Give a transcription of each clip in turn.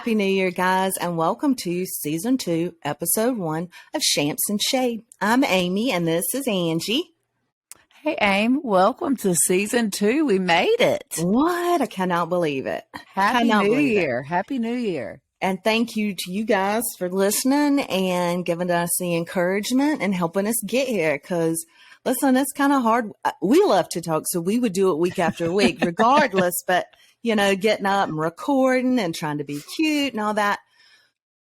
Happy New Year, guys, and welcome to Season 2, Episode 1 of Shamps and Shade. I'm Amy, and this is Angie. Hey, Aim. Welcome to Season 2. We made it. What? I cannot believe it. Happy New Year. Happy New Year. And thank you to you guys for listening and giving us the encouragement and helping us get here. Because, listen, it's kind of hard. We love to talk, so we would do it week after week regardless, but you know, getting up and recording and trying to be cute and all that.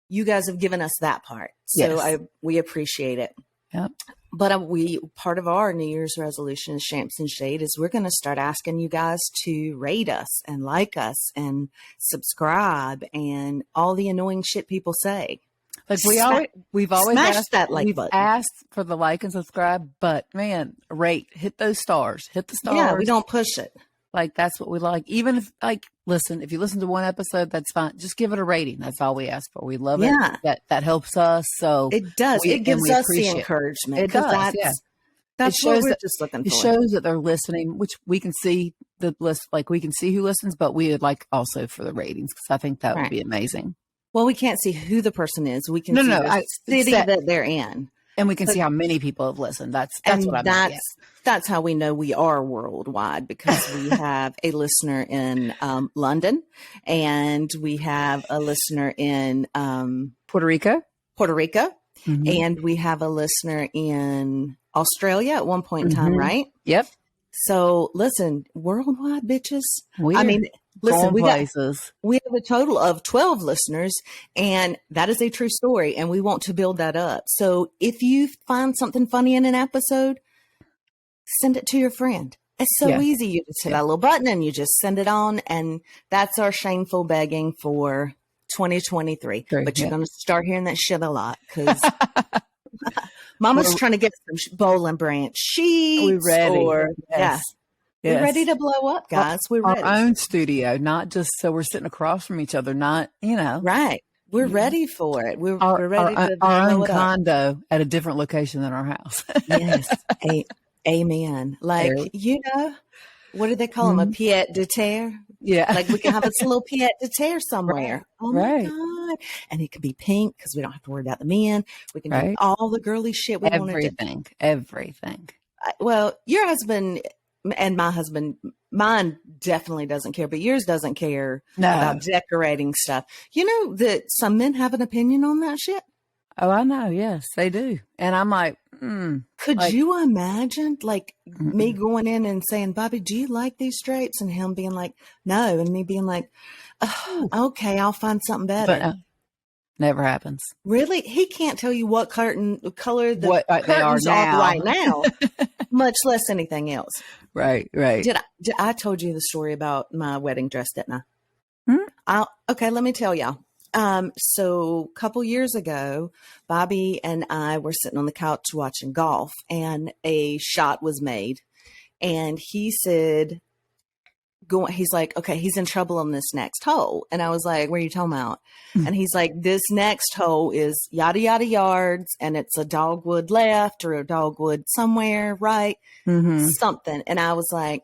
You guys have given us that part. So yes. We appreciate it. Yep. But part of our New Year's resolution is Shamps and Shade is we're going to start asking you guys to rate us and like us and subscribe and all the annoying shit people say. Like we've always asked that like button. Asked for the like and subscribe, but man, rate, hit those stars, hit the stars. Yeah, we don't push it. Like, that's what we like. Even if, listen, if you listen to one episode, that's fine. Just give it a rating. That's all we ask for. We love it. That helps us. So it does. It gives us the encouragement. It does. That's what we're just looking for. It shows that they're listening, which we can see the list. Like, we can see who listens, but we would like also for the ratings because I think that would be amazing. Well, we can't see who the person is. We can see the city that they're in. And we can see how many people have listened. That's what I mean. Yeah. That's how we know we are worldwide because we have a listener in London and we have a listener in Puerto Rico, mm-hmm. and we have a listener in Australia at one point in time, right? Yep. So listen, worldwide bitches. We have a total of 12 listeners, and that is a true story, and we want to build that up. So if you find something funny in an episode, send it to your friend. It's so easy. You just hit that little button and you just send it on, and that's our shameful begging for 2023. But you're going to start hearing that shit a lot because Mama's trying to get some bowling branch sheets. We're ready. Yes. We're ready to blow up, guys. We're ready. Our own studio, not just so we're sitting across from each other, not, Right. We're ready for it. We're ready to our own condo at a different location than our house. Yes. Amen. Like, what do they call them? A pied-à-terre? Yeah. Like we can have a little pied-à-terre somewhere. Oh my God. And it could be pink because we don't have to worry about the men. We can do all the girly shit we want to do. Everything. Well, your husband and my husband, mine definitely doesn't care, but yours doesn't care about decorating stuff. You know that some men have an opinion on that shit? Oh, I know. Yes, they do. And I'm like, Could you imagine me going in and saying, Bobby, do you like these drapes? And him being like, no. And me being like, okay, I'll find something better. But, never happens. Really? He can't tell you what color the they curtains are right now, much less anything else. Right. Did I told you the story about my wedding dress, didn't I? Okay, let me tell y'all. So a couple years ago, Bobby and I were sitting on the couch watching golf and a shot was made and he said, he's like, okay, he's in trouble on this next hole. And I was like, what are you talking about? And he's like, this next hole is yada, yada yards. And it's a dogwood left or a dogwood somewhere, right? Something. And I was like,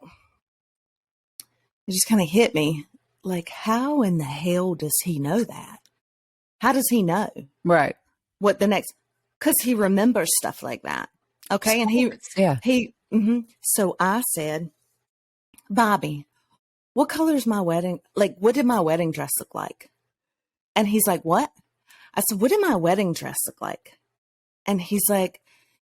it just kind of hit me. Like, how in the hell does he know that? How does he know? Right. What the next, because he remembers stuff like that. Okay. And so I said, Bobby, what color is my wedding? Like, what did my wedding dress look like? And he's like, what? I said, what did my wedding dress look like? And he's like,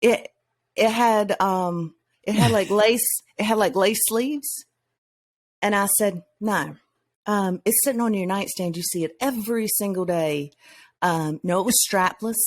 it had like lace sleeves. And I said, no. It's sitting on your nightstand. You see it every single day. No, it was strapless.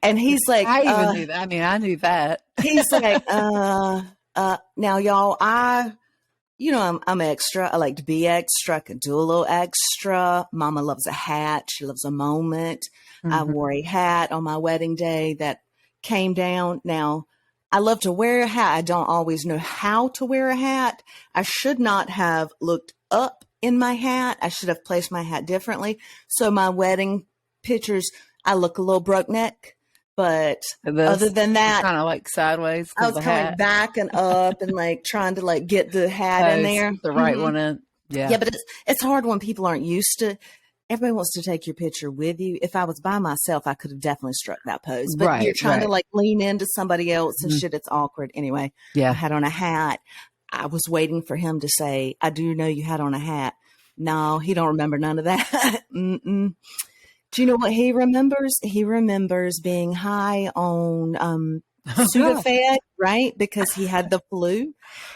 And he's like, I even knew that. I mean, I knew that. He's like, now y'all, I'm extra. I like to be extra. I can do a little extra. Mama loves a hat. She loves a moment. I wore a hat on my wedding day that came down. Now, I love to wear a hat. I don't always know how to wear a hat. I should not have looked up in my hat. I should have placed my hat differently. So my wedding pictures, I look a little broke neck. But other than that, kind of like sideways. I was kind of back and up and like trying to like get the hat in there, the right one in. Yeah, but it's hard when people aren't used to. everybody wants to take your picture with you. If I was by myself, I could have definitely struck that pose. But you're trying to like lean into somebody else and shit. It's awkward. Anyway, I had on a hat. I was waiting for him to say, I do know you had on a hat. No, he don't remember none of that. Mm-mm. Do you know what he remembers? He remembers being high on Sudafed, right? Because he had the flu.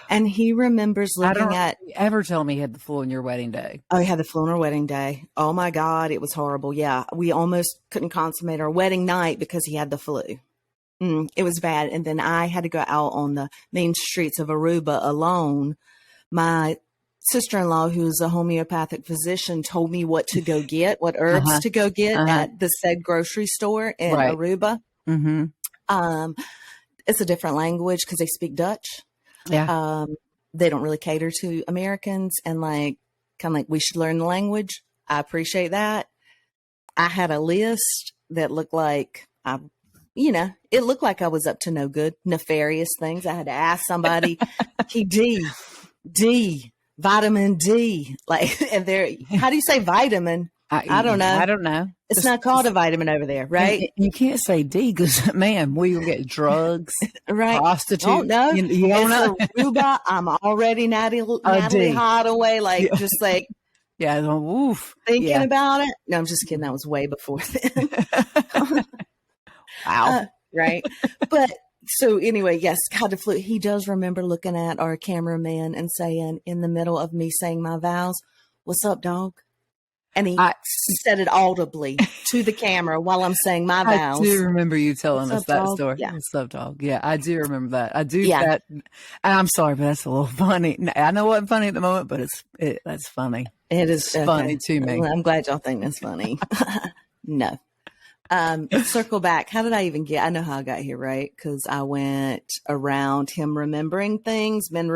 And he remembers looking at... ever tell me he had the flu on your wedding day. Oh, he had the flu on our wedding day. Oh, my God. It was horrible. Yeah. We almost couldn't consummate our wedding night because he had the flu. It was bad. And then I had to go out on the main streets of Aruba alone. My sister-in-law, who's a homeopathic physician, told me what to go get, what herbs to go get at the said grocery store in Aruba. It's a different language because they speak Dutch. Yeah. They don't really cater to Americans, and like, kind of like, we should learn the language. I appreciate that. I had a list that looked like it looked like I was up to no good, nefarious things. I had to ask somebody, vitamin D, like, and how do you say vitamin? I don't know. I don't know. It's not called a vitamin over there, right? You can't say D because, man, we will get drugs, right? Prostitute. Don't know. You don't know. Aruba, I'm already Natalie Holloway, like, just like, thinking about it. No, I'm just kidding. That was way before then. Wow. Right. But so anyway, yes, God, the flu. He does remember looking at our cameraman and saying, in the middle of me saying my vows, "What's up, dog?" And he said it audibly to the camera while I'm saying my vows. I do remember you telling us that dog? story. Yeah. What's up, dog? Yeah, I do remember that. I do that. I'm sorry, but that's a little funny. I know it wasn't funny at the moment, but that's funny. It is funny to me. Well, I'm glad y'all think that's funny. No. Circle back. How did I even I know how I got here, right? Because I went around him remembering things, and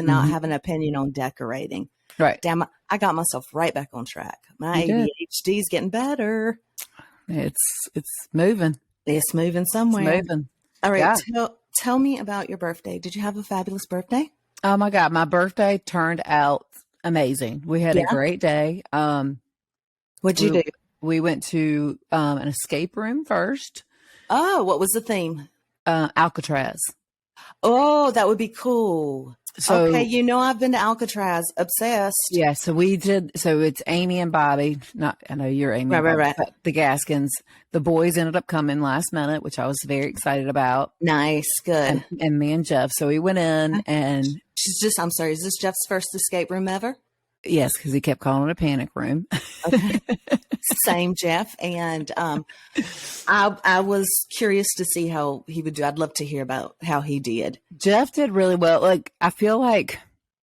not having an opinion on decorating. Right. Damn, I got myself right back on track. My ADHD is getting better. It's moving. It's moving somewhere. It's moving. All right. Yeah. Tell me about your birthday. Did you have a fabulous birthday? Oh my God. My birthday turned out amazing. We had a great day. What'd you do? We went to an escape room first. Oh, what was the theme? Alcatraz. Oh, that would be cool. So, okay, I've been to Alcatraz, obsessed. Yeah, so we did. So it's Amy and Bobby. I know you're Amy, right. But the Gaskins. The boys ended up coming last minute, which I was very excited about. Nice, good. And me and Jeff. So we went in, and I'm sorry. Is this Jeff's first escape room ever? Yes, because he kept calling it a panic room. Okay. Same, Jeff. And I was curious to see how he would do. I'd love to hear about how he did. Jeff did really well. Like, I feel like,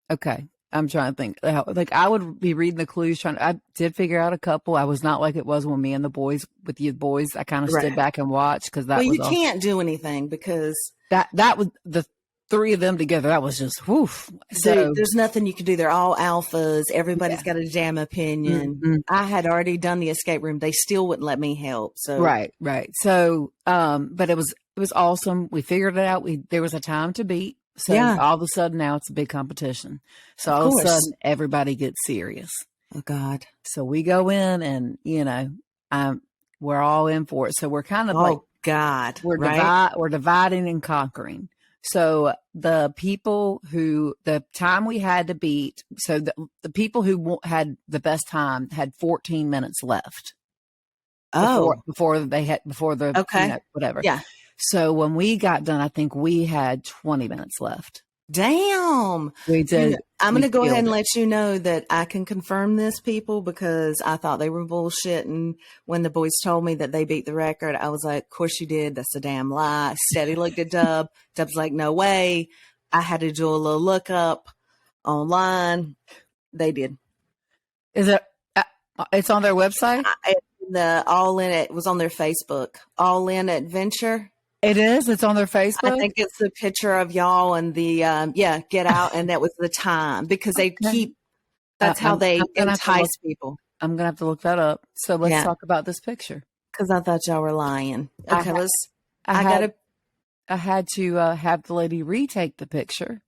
okay, I'm trying to think. Like, I would be reading the clues. I did figure out a couple. I was not like it was when me and the boys, with you boys, I kind of stood back and watched because that was. Well, you can't do anything because that was the three of them together. That was just woof. So there's nothing you can do. They're all alphas. Everybody's got a damn opinion. Mm-hmm. I had already done the escape room. They still wouldn't let me help. So right. So, but it was awesome. We figured it out. There was a time to beat. So all of a sudden now it's a big competition. So all of a sudden everybody gets serious. Oh God. So we go in and, we're all in for it. So we're kind of we're dividing and conquering. So the time we had to beat, so the people who had the best time had 14 minutes left. Before the whatever. Yeah. So when we got done, I think we had 20 minutes left. Damn. We did. I'm going to go ahead and let you know that I can confirm this, people, because I thought they were bullshitting. When the boys told me that they beat the record, I was like, of course you did. That's a damn lie. Steady looked at Dub. Dub's like, no way. I had to do a little lookup online. They did. Is it? It's on their website? It was on their Facebook. All In Adventure. It is? It's on their Facebook? I think it's the picture of y'all and the, get out. And that was the time because they that's how they entice people. I'm going to have to look that up. So let's talk about this picture. Because I thought y'all were lying. Okay, I had to have the lady retake the picture.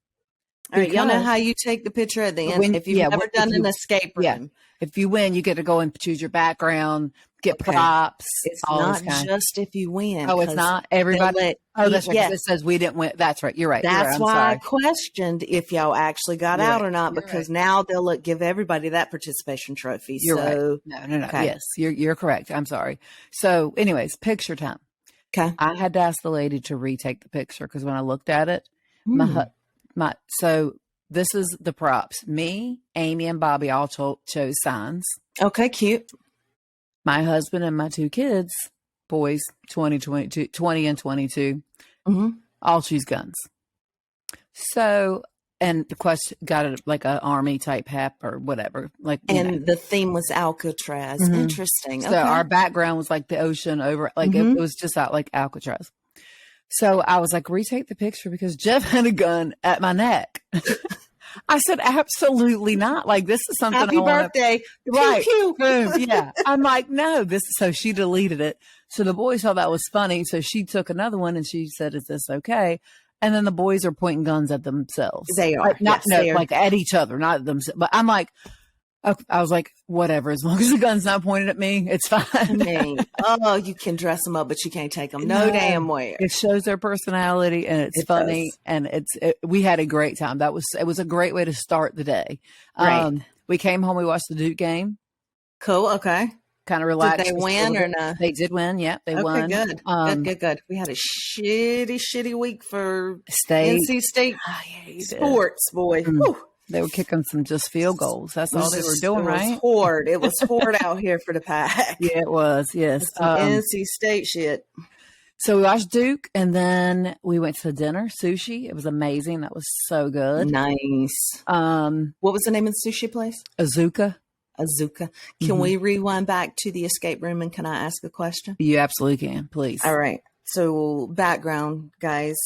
All right, y'all know how you take the picture at the end. If you've never done an escape room. If you win, you get to go and choose your background, get props. It's not just if you win. Oh, it's not? Everybody? That's right. Yes. It says we didn't win. That's right. You're right. That's why I questioned if y'all actually got out or not, because now they'll give everybody that participation trophy. You're right. No. Okay. Yes, you're correct. I'm sorry. So anyways, picture time. Okay. I had to ask the lady to retake the picture because when I looked at it, so this is the props. Me, Amy, and Bobby all chose signs. Okay, cute. My husband and my 2 kids, boys, 20 and 22, all choose guns. So, and the question got it like an army type hat or whatever. The theme was Alcatraz. Interesting. So our background was like the ocean over, like it was just out like Alcatraz. So I was like, retake the picture because Jeff had a gun at my neck. I said, absolutely not. Like, this is something. Happy birthday. Right. Boom. Yeah. I'm like, no, so she deleted it. So the boys thought that was funny. So she took another one and she said, is this okay? And then the boys are pointing guns at themselves. They are. Like at each other, not at themselves. But I'm like, okay, I was like, whatever, as long as the gun's not pointed at me, it's fine. You can dress them up, but you can't take them no damn where. It shows their personality, and it's funny, and we had a great time. It was a great way to start the day. Right. We came home, we watched the Duke game. Cool. Okay. Kind of relaxed. Did they win or no? They did win. Yeah, they won. Good. Good. We had a shitty week for State. NC State sports, boy. They were kicking some just field goals. That's all they were doing, right? It was horde out here for the Pack. Yeah, it was. Yes. NC State shit. So we watched Duke, and then we went to dinner, sushi. It was amazing. That was so good. Nice. What was the name of the sushi place? Azuka. Can we rewind back to the escape room, and can I ask a question? You absolutely can. Please. All right. So background, guys.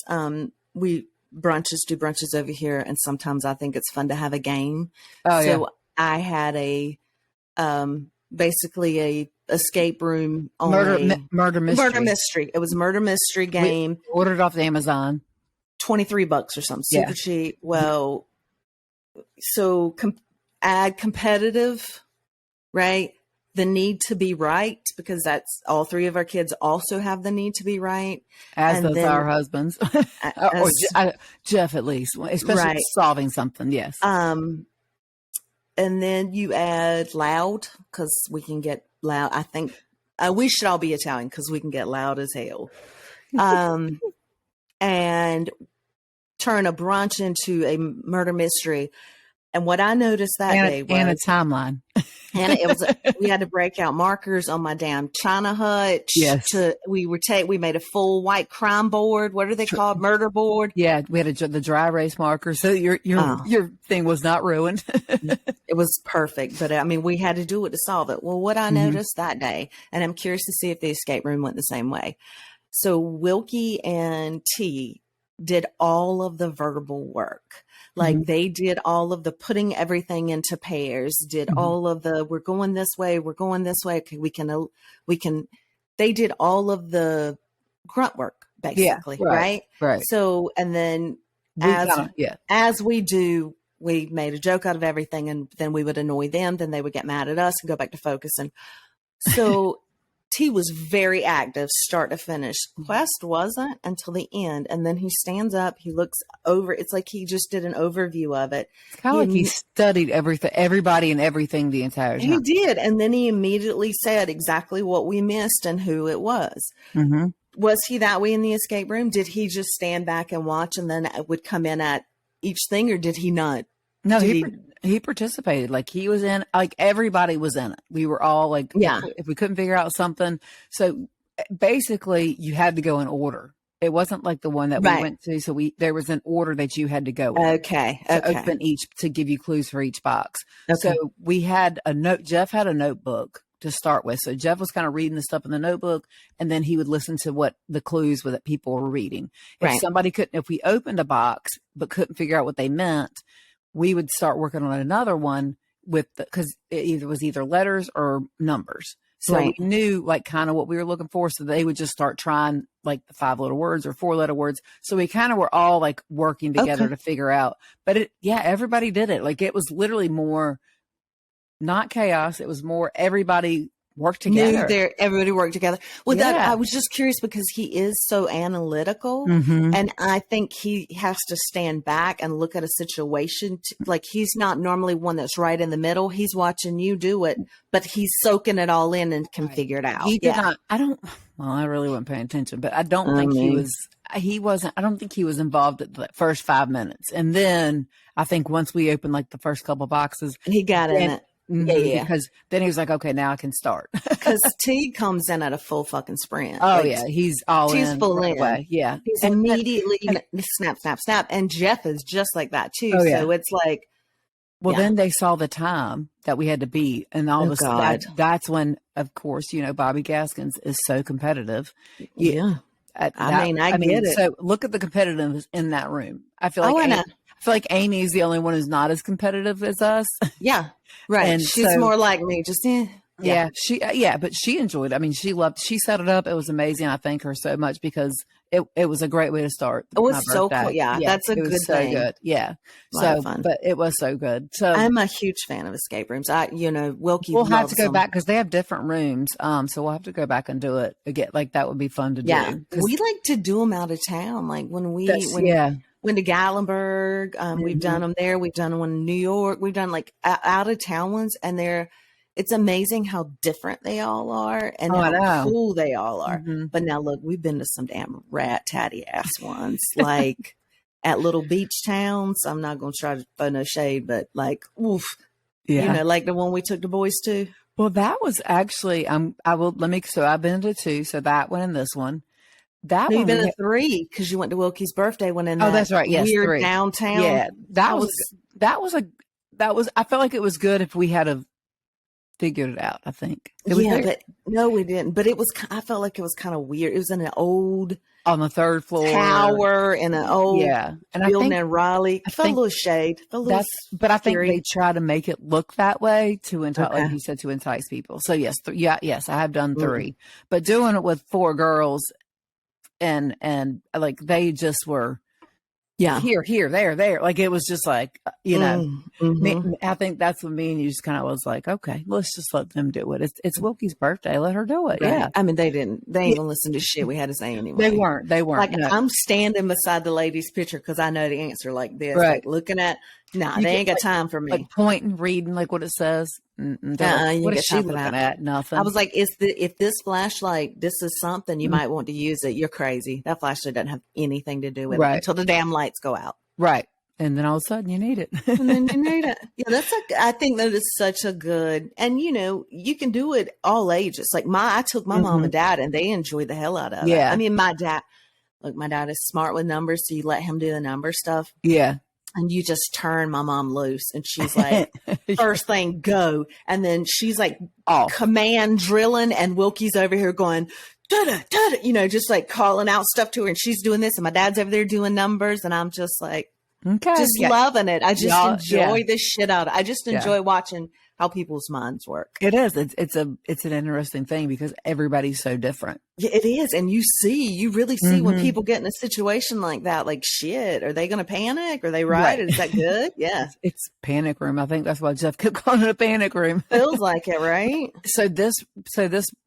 We do brunches over here, and sometimes I think it's fun to have a game. I had basically a escape room on murder mystery. It was a murder mystery game. We ordered off the Amazon, $23 or something, super cheap. Well, so add competitive, right? The need to be right, because that's all 3 of our kids also have the need to be right. As does our husbands. Or Jeff, at least, especially solving something. Yes. And then you add loud, because we can get loud. I think we should all be Italian because we can get loud as hell. And turn a brunch into a murder mystery. And what I noticed that day was and a timeline. And it was we had to break out markers on my damn China hutch. Yes. We made a full white crime board. What are they called? Murder board. Yeah, we had the dry erase markers. So your thing was not ruined. It was perfect, but I mean, we had to do it to solve it. Well, what I noticed that day, and I'm curious to see if the escape room went the same way. So Wilkie and T did all of the verbal work. Like they did all of the putting everything into pairs, did all of the, we're going this way. Okay, we can, they did all of the grunt work basically. Right. So, and then as we do, we made a joke out of everything, and then we would annoy them. Then they would get mad at us and go back to focus. And so T was very active, start to finish. Quest wasn't until the end. And then he stands up, he looks over. It's like he just did an overview of it. It's kind of like he studied everybody and everything the entire time. He did. And then he immediately said exactly what we missed and who it was. Was he that way in the escape room? Did he just stand back and watch and then would come in at each thing, or did he not? No, he participated. Like he was in, like everybody was in it. We were all like, if we couldn't figure out something. So basically you had to go in order. It wasn't like the one that we went to. So there was an order that you had to go in. Open each, to give you clues for each box. So we had a note. Jeff had a notebook to start with. So Jeff was kind of reading the stuff in the notebook, and then he would listen to what the clues were that people were reading. If we opened a box but couldn't figure out what they meant, we would start working on another one because it was either letters or numbers. So we knew like kind of what we were looking for. So they would just start trying like the 5-letter words or 4-letter words. So we kind of were all like working together to figure out, but everybody did it. Like it was literally more not chaos. It was more everybody worked together. Everybody worked together. Well, that I was just curious because he is so analytical, and I think he has to stand back and look at a situation. Like he's not normally one that's right in the middle. He's watching you do it, but he's soaking it all in and can figure it out. He did not. I really wasn't paying attention, but I don't think he wasn't. I don't think he was involved at the first 5 minutes, and then I think once we opened like the first couple boxes, he got in it. Yeah. Because then he was like, okay, now I can start. Because T comes in at a full fucking sprint. Oh, like, yeah. He's all T's in. full in. Away. Yeah. He's immediately snap, snap, snap. And Jeff is just like that, too. So it's like. Well, then they saw the time that we had to beat. And all of a sudden, that's when, of course, Bobby Gaskins is so competitive. Yeah. I get it. So look at the competitiveness in that room. I feel like I feel like Amy's the only one who's not as competitive as us. Yeah. Right. And she's more like me, just but she enjoyed it. I mean, she set it up. It was amazing. I thank her so much because it was a great way to start. It was so cool. Yeah, that's a good thing. So good. Yeah. Fun. But it was so good. So I'm a huge fan of escape rooms. Wilkie. We'll have to go back because they have different rooms. So we'll have to go back and do it again. Like that would be fun to do. Yeah. We like to do them out of town. Like when went to Gatlinburg. We've done them there. We've done one in New York. We've done like out of town ones, and it's amazing how different they all are and how cool they all are. But now look, we've been to some damn rat tatty ass ones, like at little beach towns. I'm not going to try to throw no shade, but like, oof, like the one we took the boys to. Well, that was actually, so I've been to 2. So that one and this one. You've been to 3 because you went to Wilkie's birthday one in that's right. Yes, weird 3. Downtown. Yeah, I felt like it was good if we had figured it out. I think. But no, we didn't. But I felt like it was kind of weird. It was in an old on the 3rd floor tower in an old and building in Raleigh. I felt a little shade. But I think they try to make it look that way to entice, like you said, to entice people. So yes, yes, I have done 3, but doing it with 4 girls. And like they just were here, there. Like it was just like, I think that's what me and you just kind of was like, okay, let's just let them do it. It's Wilkie's birthday. Let her do it. Right. Yeah. I mean, they ain't gonna listen to shit we had to say anyway. They weren't. Like I'm standing beside the lady's picture because I know the answer like this. Right. Like looking at, they ain't got time for me. Like pointing, reading like what it says. What is she looking at? Nothing. I was like, if this flashlight, this is something you might want to use it. You're crazy. That flashlight doesn't have anything to do with it until the damn lights go out. Right. And then all of a sudden you need it. And then you need it. Yeah, I think that is such a good, and you can do it all ages. Like I took my mom and dad and they enjoyed the hell out of it. I mean, my dad is smart with numbers. So you let him do the number stuff. Yeah. And you just turn my mom loose and she's like, first thing, go. And then she's like command drilling and Wilkie's over here going, da-da, da-da, just like calling out stuff to her. And she's doing this and my dad's over there doing numbers. And I'm just like, loving it. I just enjoy the shit out of it. I just enjoy watching how people's minds work. It is. It's an interesting thing because everybody's so different. Yeah, it is. And you really see when people get in a situation like that, like shit, are they going to panic? Are they right? Is that good? Yeah. It's panic room. I think that's why Jeff kept calling it a panic room. Feels like it, right? So this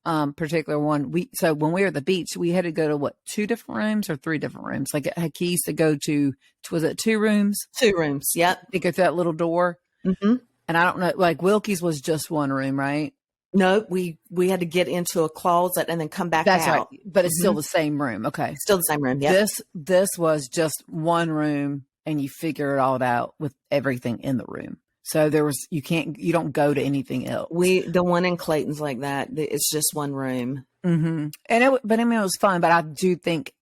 particular one, when we were at the beach, we had to go to 2 different rooms or 3 different rooms? Like it had keys to go to, was it 2 rooms? 2 rooms. Yep. To go through that little door. Mm-hmm. And I don't know, like Wilkie's was just 1 room, right? No, we had to get into a closet and then come back out. That's right. But it's still the same room. Okay. Still the same room. Yeah. This was just 1 room and you figure it all out with everything in the room. So you don't go to anything else. The one in Clayton's like that. It's just 1 room. Mm-hmm. And it was fun, but I do think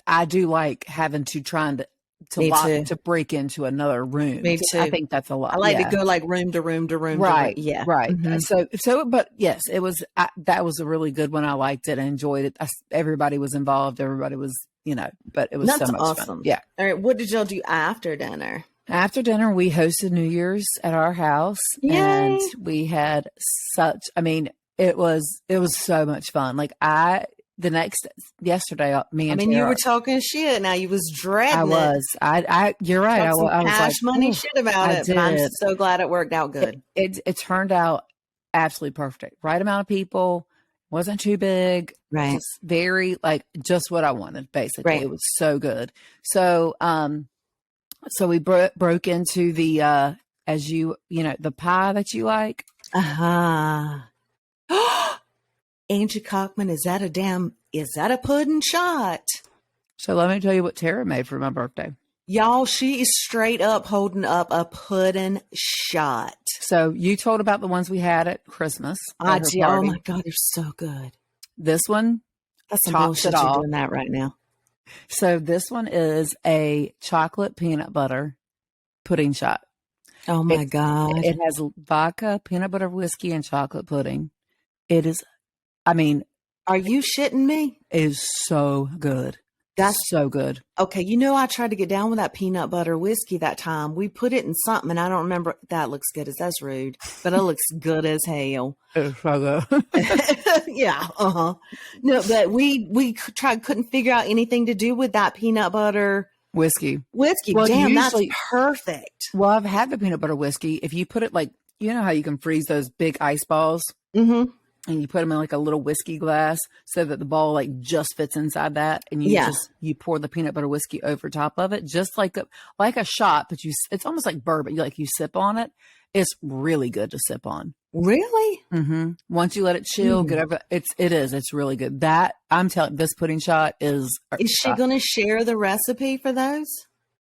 I do like having to to break into another room. Me too. I think that's a lot. I like to go like room to room to room. Right. To room. Yeah. Right. Mm-hmm. But yes, it was, that was a really good one. I liked it. I enjoyed it. Everybody was involved. Everybody was, but it was so much awesome. Fun. Yeah. All right. What did y'all do after dinner? After dinner, we hosted New Year's at our house. Yay. And we had it was so much fun. Like yesterday, me and Tara, you were talking shit. Now you was dreading I was. You're right. I was cash like, money shit about it, but I'm so glad it worked out good. It turned out absolutely perfect. Right amount of people, wasn't too big. Right. Just very just what I wanted, basically. Right. It was so good. So, so we broke into the, the pie that you like. Angie Cockman, is that a pudding shot? So let me tell you what Tara made for my birthday. Y'all, she is straight up holding up a pudding shot. So you told about the ones we had at Christmas. Oh my God, they're so good. This one, that's some bullshit you're doing that right now. So this one is a chocolate peanut butter pudding shot. Oh my God. It has vodka, peanut butter whiskey, and chocolate pudding. It is, are you shitting me? It is so good. That's so good. Okay. I tried to get down with that peanut butter whiskey that time. We put it in something and I don't remember. That looks good. That's rude, but it looks good as hell. It's so good. Yeah. No, but we couldn't figure out anything to do with that peanut butter whiskey. Well, damn, that's perfect. Well, I've had the peanut butter whiskey. If you put it how you can freeze those big ice balls? Mm-hmm. And you put them in a little whiskey glass so that the ball just fits inside that. And you pour the peanut butter whiskey over top of it, just like a shot, but it's almost like bourbon. You sip on it. It's really good to sip on. Really? Mm-hmm. Once you let it chill, get over it's really good. That I'm telling this pudding shot is she going to share the recipe for those?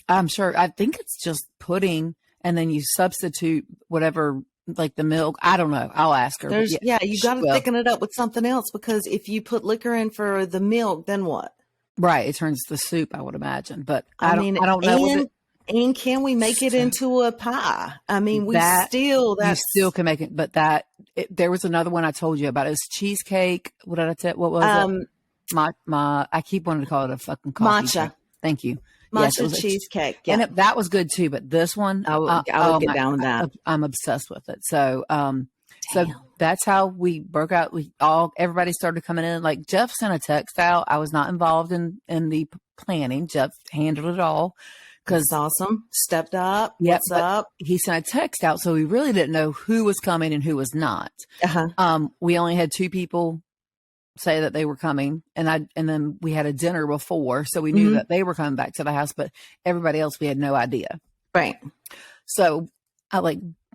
I'm sure. I think it's just pudding and then you substitute whatever, the milk. I don't know. I'll ask her. You got to thicken it up with something else because if you put liquor in for the milk, then what? Right. It turns to soup, I would imagine. But I don't know. And can we make it into a pie? You still can make it, but there was another one I told you about. It was cheesecake. What did I tell? What was it? I keep wanting to call it a fucking coffee matcha. Cake. Thank you. Matcha cheesecake. Yeah. And that was good too. But this one, I would get down with that. I'm obsessed with it. So, so that's how we broke out. Everybody started coming in. Jeff sent a text out. I was not involved in the planning. Jeff handled it all. That's awesome. Stepped up. Yep, What's up? He sent a text out. So we really didn't know who was coming and who was not. We only had 2 people say that they were coming and then we had a dinner before. So we knew that they were coming back to the house, but everybody else, we had no idea. Right. So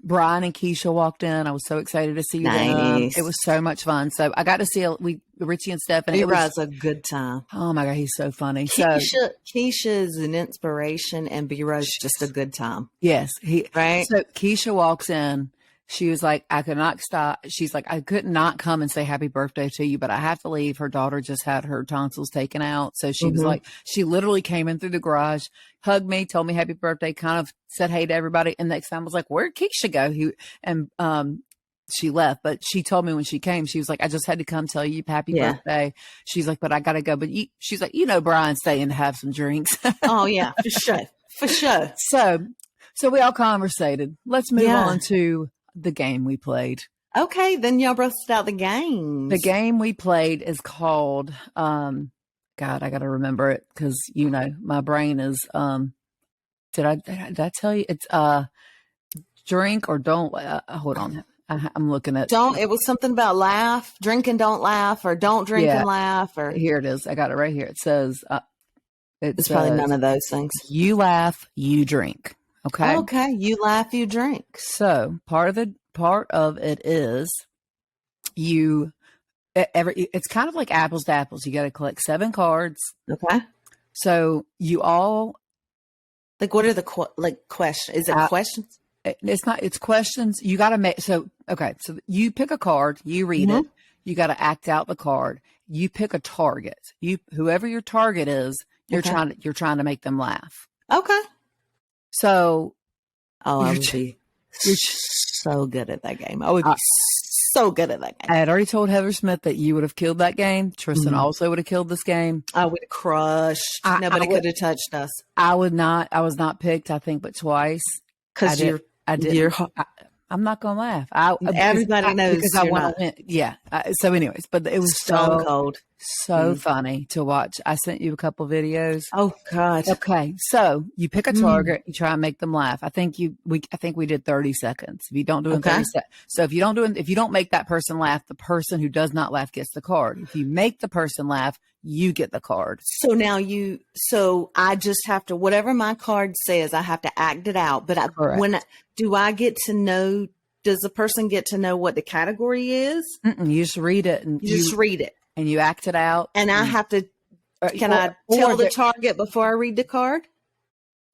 Brian and Keisha walked in. I was so excited to see them. It was so much fun. So I got to see Richie and Stephanie. It was a good time. Oh my God, he's so funny. Keisha is an inspiration and B-Rose just a good time. Yes. Right. So Keisha walks in. She was like, I could not stop. She's like, I could not come and say happy birthday to you, but I have to leave. Her daughter just had her tonsils taken out. So she was like, she literally came in through the garage, hugged me, told me happy birthday, kind of said hey to everybody. And next time I was like, where'd Keisha go? She left, but she told me when she came, she was like, I just had to come tell you happy birthday. She's like, but I got to go. But she's like, Brian's staying to have some drinks. Oh yeah, for sure. For sure. So we all conversated. Let's move on to the game we played. Okay, then y'all busted out the games. The game we played is called God, I gotta remember it because my brain is did I tell you it's drink or don't hold on. I'm looking at it was something about drink and don't laugh, or don't drink and laugh, or here it is. I got it right here. It says it's probably none of those things. You laugh, you drink. Okay. Okay. You laugh, you drink. So part of it is it's kind of like apples to apples. You got to collect 7 cards. Okay. So you all what are the questions? Is it questions? It's not, it's questions. You got to make, so you pick a card, you read it. You got to act out the card. You pick a target. Whoever your target is, you're trying to make them laugh. Okay. So, you're so good at that game. I would be so good at that game. I had already told Heather Smith that you would have killed that game. Tristan also would have killed this game. I would have crushed. Nobody could have touched us. I would not. I was not picked, I think, but twice. Because I'm not gonna laugh. Everybody knows because I want to win. Yeah. So, anyways, but it was stone cold, so funny to watch. I sent you a couple videos. Oh God. Okay, so you pick a target, you try and make them laugh. I think we did 30 seconds. If you don't do it in 30 seconds, so if you don't make that person laugh, the person who does not laugh gets the card. If you make the person laugh, you get the card. So now so I just have to, whatever my card says, I have to act it out. But do I get to know, does the person get to know what the category is? You just read it. And you just read it. And you act it out. And I have to, can I tell the target before I read the card?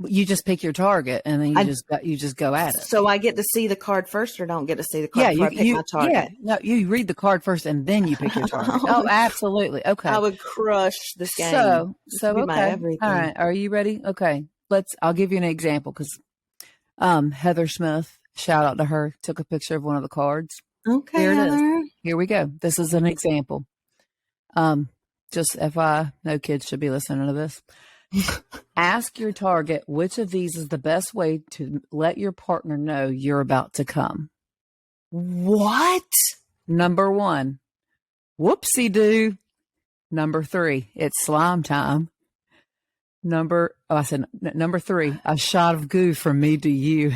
You just pick your target and then you just go at it. So I get to see the card first, or don't get to see the card before I pick my target? Yeah, no, you read the card first and then you pick your target. Oh, absolutely. Okay. I would crush this game. So okay. All right. Are you ready? Okay. I'll give you an example because Heather Smith, shout out to her, took a picture of one of the cards. Okay. Here it is. Here we go. This is an example. Just FYI, no kids should be listening to this. Ask your target which of these is the best way to let your partner know you're about to come. What? Number 1, whoopsie doo. Number 3, it's slime time. Number 3, a shot of goo from me to you.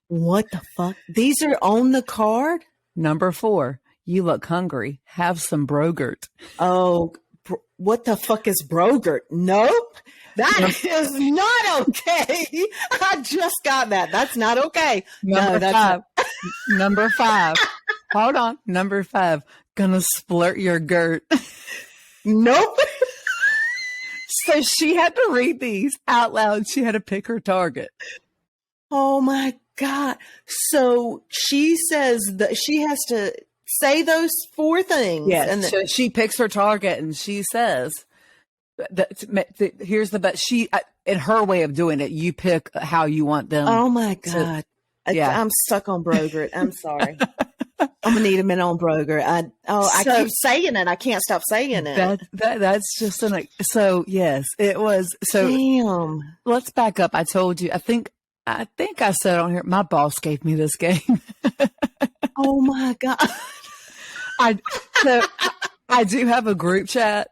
What the fuck? These are on the card? Number 4, you look hungry. Have some Brogurt. Oh, what the fuck is Brogurt? Nope. That is not okay. I just got that. That's not okay. Number 5. Hold on. Number 5. Gonna splurt your girt. Nope. So she had to read these out loud. She had to pick her target. Oh my God. So she says that she has to say those 4 things. Yes. And so she picks her target and she says, here's the best. In her way of doing it, you pick how you want them. Oh my God. I'm stuck on Brogurt. I'm sorry. I'm gonna need a minute on Brogurt. I keep saying it. I can't stop saying it. That's just so yes, it was. So damn. Let's back up. I told you. I think I said on here. My boss gave me this game. Oh my God. I do have a group chat.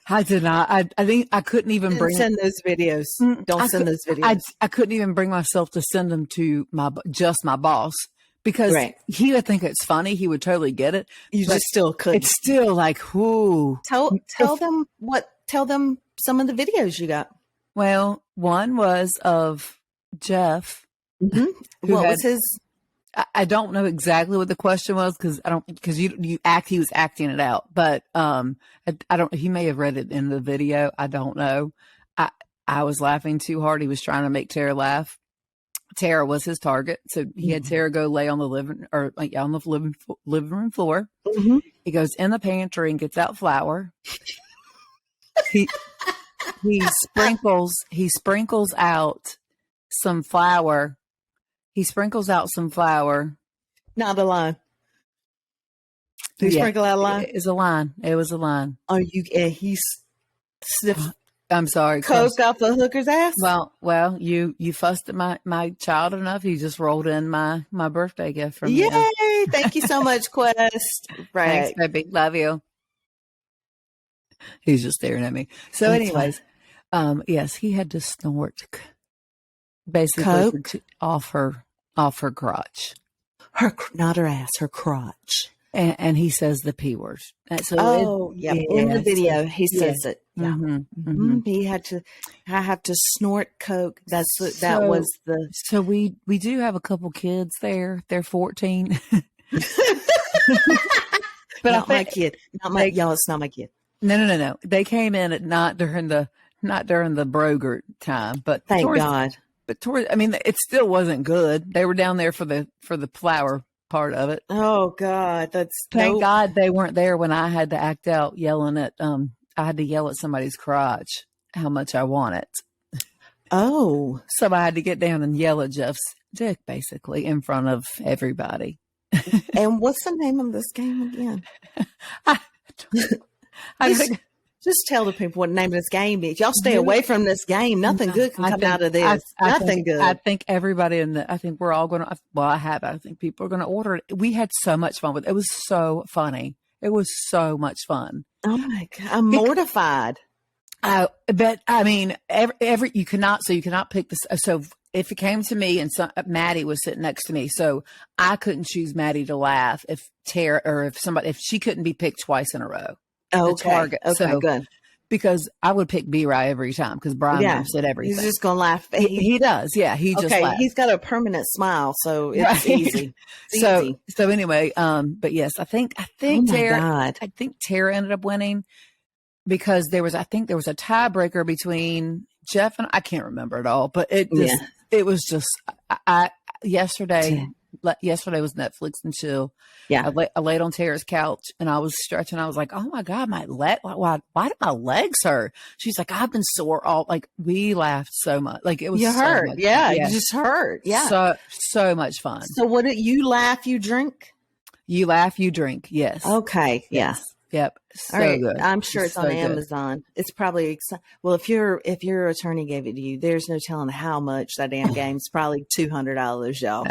I did not. I think I couldn't even send those videos. Don't send those videos. I couldn't even bring myself to send them to my boss because he would think it's funny. He would totally get it. You just still couldn't. It's still like, whoo. Tell them some of the videos you got. Well, one was of Jeff. Mm-hmm. What was his? I don't know exactly what the question was because he was acting it out, but he may have read it in the video. I don't know. I was laughing too hard. He was trying to make Tara laugh. Tara was his target, so he had Tara go lay on the living room floor. Mm-hmm. He goes in the pantry and gets out flour. He sprinkles out some flour. He sprinkles out some flour. Not a line. He sprinkle out a line? It was a line. It was a line. Oh, he sniffed. I'm sorry. Coke off the hooker's ass? Well, you fussed at my child enough. He just rolled in my birthday gift from you. Yay! Thank you so much, Quest. Right. Thanks, baby. Love you. He's just staring at me. So anyways, yes, he had to snort basically Coke off her crotch. Not her ass, her crotch. And he says the P word. So in the video he says it. Yeah. Mm-hmm, mm-hmm. I have to snort Coke. So we do have a couple kids there. They're 14. But not my kid. Y'all, it's not my kid. No. They came in at not during the Brogurt time, but thank God. But it still wasn't good. They were down there for the flower part of it. Oh God, thank God they weren't there when I had to act out yelling at I had to yell at somebody's crotch how much I want it. Oh, so I had to get down and yell at Jeff's dick basically in front of everybody. And what's the name of this game again? Just tell the people what the name of this game is. Y'all stay away from this game. Nothing good can come out of this. Nothing good. I think everybody I think we're all going to, well, I think people are going to order it. We had so much fun with it. It was so funny. It was so much fun. Oh my God. I'm mortified. But I mean, you cannot pick this. So if it came to me and Maddie was sitting next to me, so I couldn't choose Maddie to laugh if she couldn't be picked twice in a row. Okay. Target. Okay, so, good. Because I would pick B-Rye every time because Brian said everything. He's just going to laugh. He does. Yeah. He just laughs. He's got a permanent smile. So it's easy. It's easy. So anyway, but yes, I think Tara ended up winning because there was a tiebreaker between Jeff and I can't remember it all, but it was just, yesterday was Netflix and chill. Yeah. I laid on Tara's couch and I was stretching. I was like, oh my God, my leg, why did my legs hurt? She's like, I've been sore we laughed so much. Like it was you so hurt. much Yeah. fun. You just hurt. Yeah. So much fun. So what did you laugh, you drink? You laugh, you drink. Yes. Okay. Yes. Yep. So all right. good. I'm sure it's on Amazon. Good. It's probably well. If your attorney gave it to you, there's no telling how much that damn game's probably $200, y'all.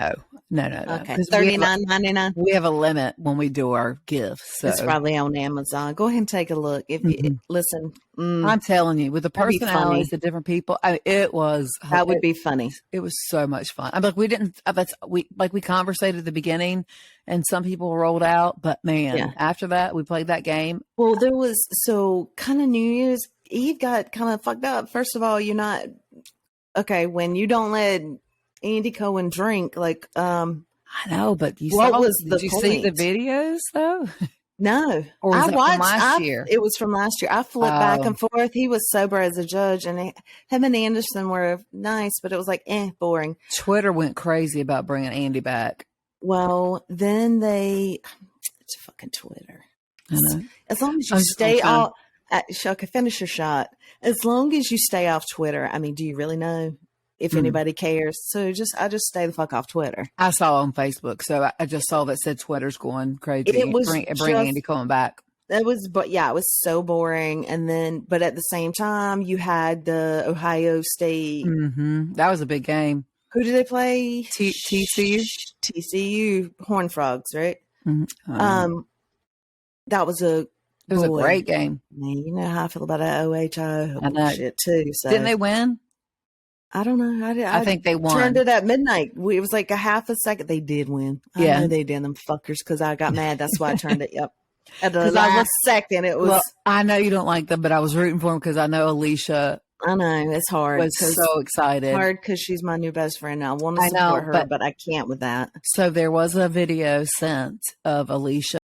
No. Okay, $39.99. We have a limit when we do our gifts. So. It's probably on Amazon. Go ahead and take a look. If you listen, I'm telling you, with the personalities, the different people, it was that would be funny. It was so much fun. I'm like, we conversated at the beginning, and some people rolled out, but man, after that, we played that game. Well, there was kind of New Year's Eve got kind of fucked up. First of all, you're not when you don't let Andy Cohen drink. I know, but did you see the videvideos though? No, or was it from last year? It was from last year. I flipped back and forth. He was sober as a judge, and him and Anderson were nice, but it was boring. Twitter went crazy about bringing Andy back. Well, then it's fucking Twitter. I know. As long as you stay off, Shuck, finish your shot. As long as you stay off Twitter, I mean, do you really know if anybody cares? So I just stay the fuck off Twitter. I saw on Facebook, so I just saw that said Twitter's going crazy. It was bring Andy Cohen back. It was so boring. And then, but at the same time, you had the Ohio State. Mm-hmm. That was a big game. Who did they play? TCU. TCU Horned Frogs, right? Mm-hmm. That was a great game. Man, you know how I feel about that OHI shit too. So. Didn't they win? I don't know. I think they won. Turned it at midnight. It was like a half a second. They did win. I know they did, them fuckers, because I got mad. That's why I turned it. Yep. At the last second, it was. Well, I know you don't like them, but I was rooting for them because I know Alicia. I know it's hard. Was so excited. Hard because she's my new best friend. I want to support her, but I can't with that. So there was a video sent of Alicia